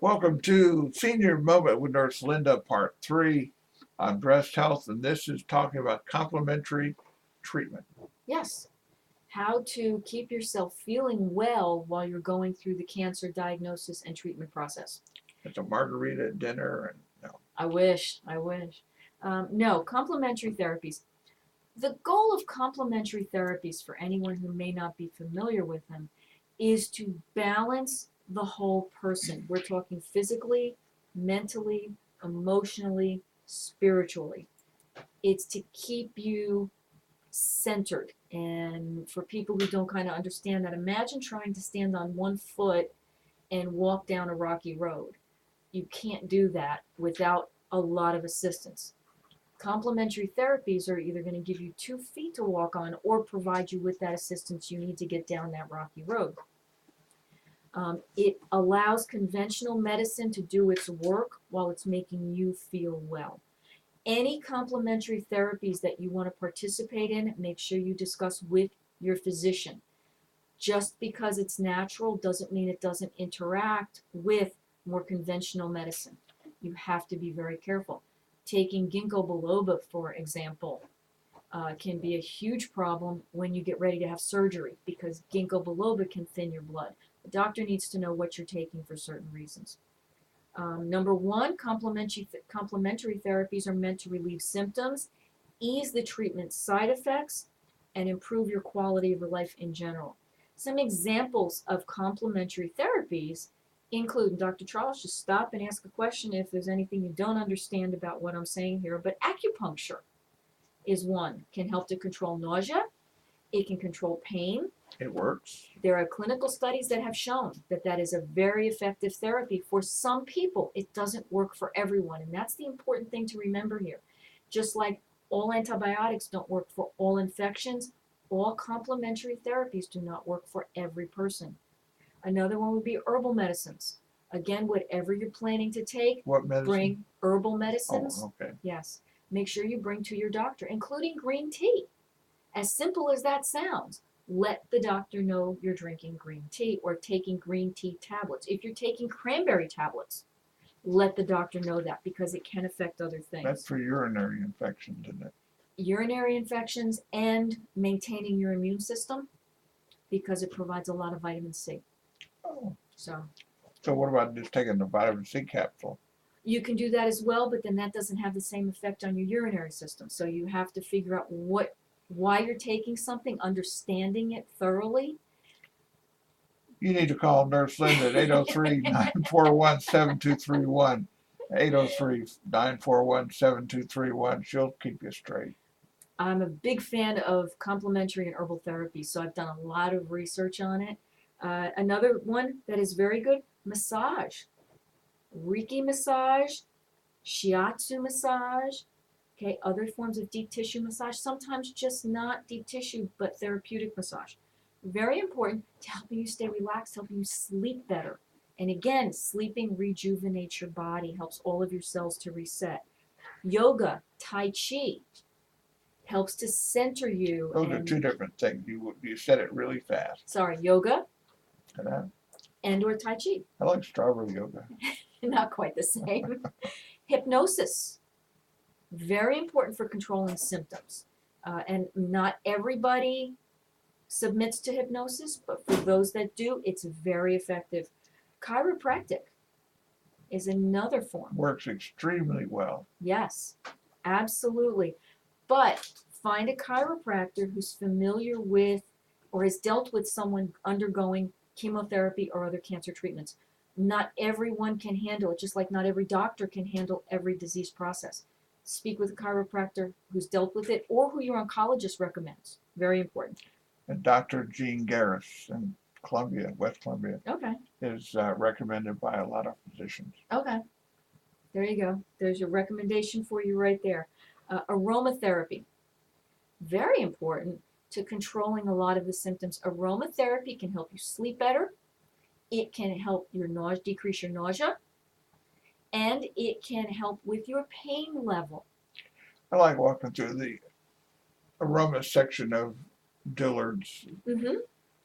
Welcome to Senior Moment with Nurse Linda, Part 3 on breast health, and this is talking about complementary treatment. Yes. How to keep yourself feeling well while you're going through the cancer diagnosis and treatment process. It's a margarita at dinner, and no. I wish. No, complementary therapies. The goal of complementary therapies, for anyone who may not be familiar with them, is to balance the whole person. We're talking physically, mentally, emotionally, spiritually. It's to keep you centered. And for people who don't kind of understand that, imagine trying to stand on one foot and walk down a rocky road. You can't do that without a lot of assistance. Complementary therapies are either going to give you 2 feet to walk on or provide you with that assistance you need to get down that rocky road. It allows conventional medicine to do its work while it's making you feel well. Any complementary therapies that you want to participate in, make sure you discuss with your physician. Just because it's natural doesn't mean it doesn't interact with more conventional medicine. You have to be very careful. Taking ginkgo biloba, for example, can be a huge problem when you get ready to have surgery because ginkgo biloba can thin your blood. The doctor needs to know what you're taking for certain reasons. Number one, complementary therapies are meant to relieve symptoms, ease the treatment side effects, and improve your quality of life in general. Some examples of complementary therapies include, Dr. Charles, just stop and ask a question if there's anything you don't understand about what I'm saying here, but acupuncture is one, can help to control nausea, it can control pain. It works. There are clinical studies that have shown that that is a very effective therapy for some people. It doesn't work for everyone, and that's the important thing to remember here. Just like all antibiotics don't work for all infections, all complementary therapies do not work for every person. Another one would be herbal medicines. Again, whatever you're planning to take, What medicine? bring herbal medicines. Oh, okay. Yes. Make sure you bring to your doctor, including green tea. As simple as that sounds, let the doctor know you're drinking green tea or taking green tea tablets. If you're taking cranberry tablets, let the doctor know that because it can affect other things. That's for urinary infections, isn't it? Urinary infections and maintaining your immune system because it provides a lot of vitamin C. Oh. So what about just taking the vitamin C capsule? you can do that as well, but then that doesn't have the same effect on your urinary system. So you have to figure out why you're taking something, understanding it thoroughly. You need to call Nurse Linda at 803-941-7231. 803-941-7231. She'll keep you straight. I'm a big fan of complementary and herbal therapy, so I've done a lot of research on it. Another one that is very good, massage. Reiki massage, shiatsu massage, okay, other forms of deep tissue massage, sometimes just not deep tissue, but therapeutic massage. Very important to helping you stay relaxed, helping you sleep better. And again, sleeping rejuvenates your body, helps all of your cells to reset. Yoga, Tai Chi, helps to center you. Those are two different things. You said it really fast. Sorry, yoga And or Tai Chi. I like strawberry yoga. Not quite the same. Hypnosis, very important for controlling symptoms. And not everybody submits to hypnosis, but for those that do, it's very effective. Chiropractic is another form. Works extremely well. Yes, absolutely. But find a chiropractor who's familiar with or has dealt with someone undergoing chemotherapy or other cancer treatments. Not everyone can handle it, just like not every doctor can handle every disease process. Speak with a chiropractor who's dealt with it or who your oncologist recommends. Very important. And Dr. Jean Garris in Columbia, West Columbia, Okay. is recommended by a lot of physicians. Okay. There you go. There's your recommendation for you right there. Aromatherapy. Very important to controlling a lot of the symptoms. Aromatherapy can help you sleep better. It can help your decrease your nausea, and it can help with your pain level. I like walking through the aroma section of Dillard's Mm-hmm.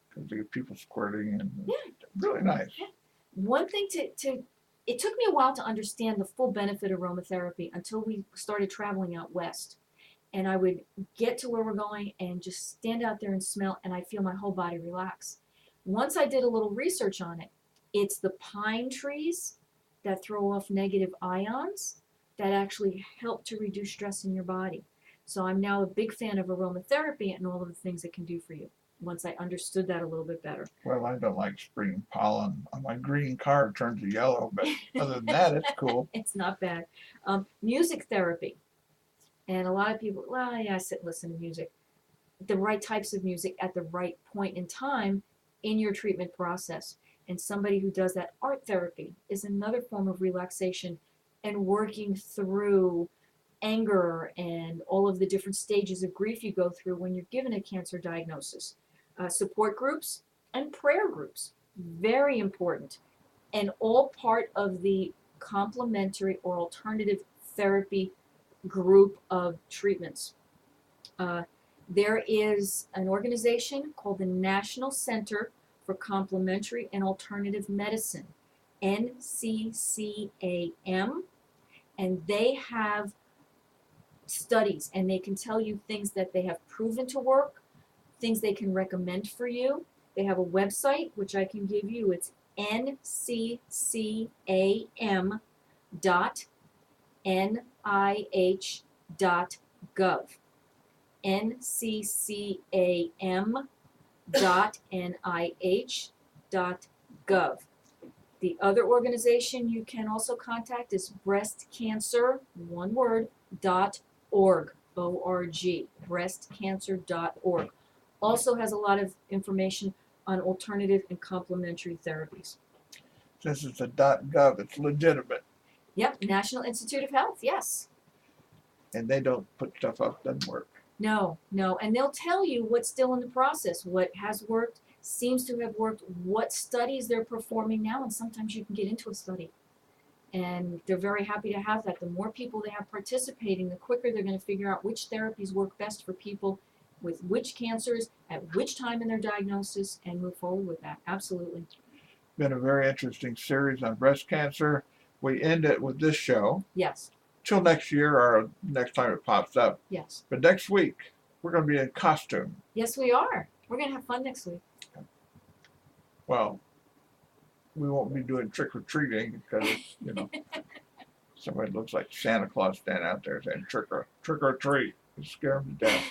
because you get people squirting and Yeah. really nice. Yeah. One thing to it took me a while to understand the full benefit of aromatherapy until we started traveling out west. And I would get to where we're going and just stand out there and smell, and I feel my whole body relax. Once I did a little research on it, it's the pine trees that throw off negative ions that actually help to reduce stress in your body. So I'm now a big fan of aromatherapy and all of the things it can do for you once I understood that a little bit better. Well, I don't like spring pollen. My green car turns to yellow, but other than that, it's cool. It's not bad. Music therapy. And a lot of people, well, yeah, I sit and listen to music. The right types of music at the right point in time in your treatment process. And somebody who does that, art therapy is another form of relaxation and working through anger and all of the different stages of grief you go through when you're given a cancer diagnosis. Support groups and prayer groups, very important, and all part of the complementary or alternative therapy group of treatments. Uh, there is an organization called the National Center for Complementary and Alternative Medicine, NCCAM, and they have studies and they can tell you things that they have proven to work, things they can recommend for you. They have a website which I can give you. It's nccam.nih.gov. nccam.nih.gov. The other organization you can also contact is breastcancer, one word, .org, O-R-G, breastcancer.org. Also has a lot of information on alternative and complementary therapies. Since it's a .gov, it's legitimate, Yep, National Institute of Health, yes. and they don't put stuff up that doesn't work. No, and they'll tell you what's still in the process, what has worked, seems to have worked, what studies they're performing now, and sometimes you can get into a study. And they're very happy to have that. The more people they have participating, the quicker they're going to figure out which therapies work best for people with which cancers, at which time in their diagnosis, and move forward with that. Absolutely. Been a very interesting series on breast cancer. We end it with this show. Yes, Till next year or next time it pops up. yes. But next week, we're going to be in costume. Yes, we are. We're going to have fun next week. Well, we won't be doing trick or treating because somebody looks like Santa Claus standing out there saying trick or treat. You scare them to death.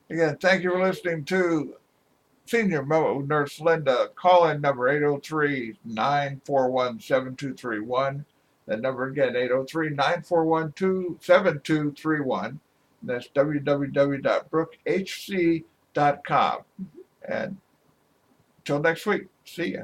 Again, thank you for listening to Senior Moment with Nurse Linda. Call in number 803-941-7231. That number again, 803-941-7231. That's www.brookehc.com. And till next week, see ya.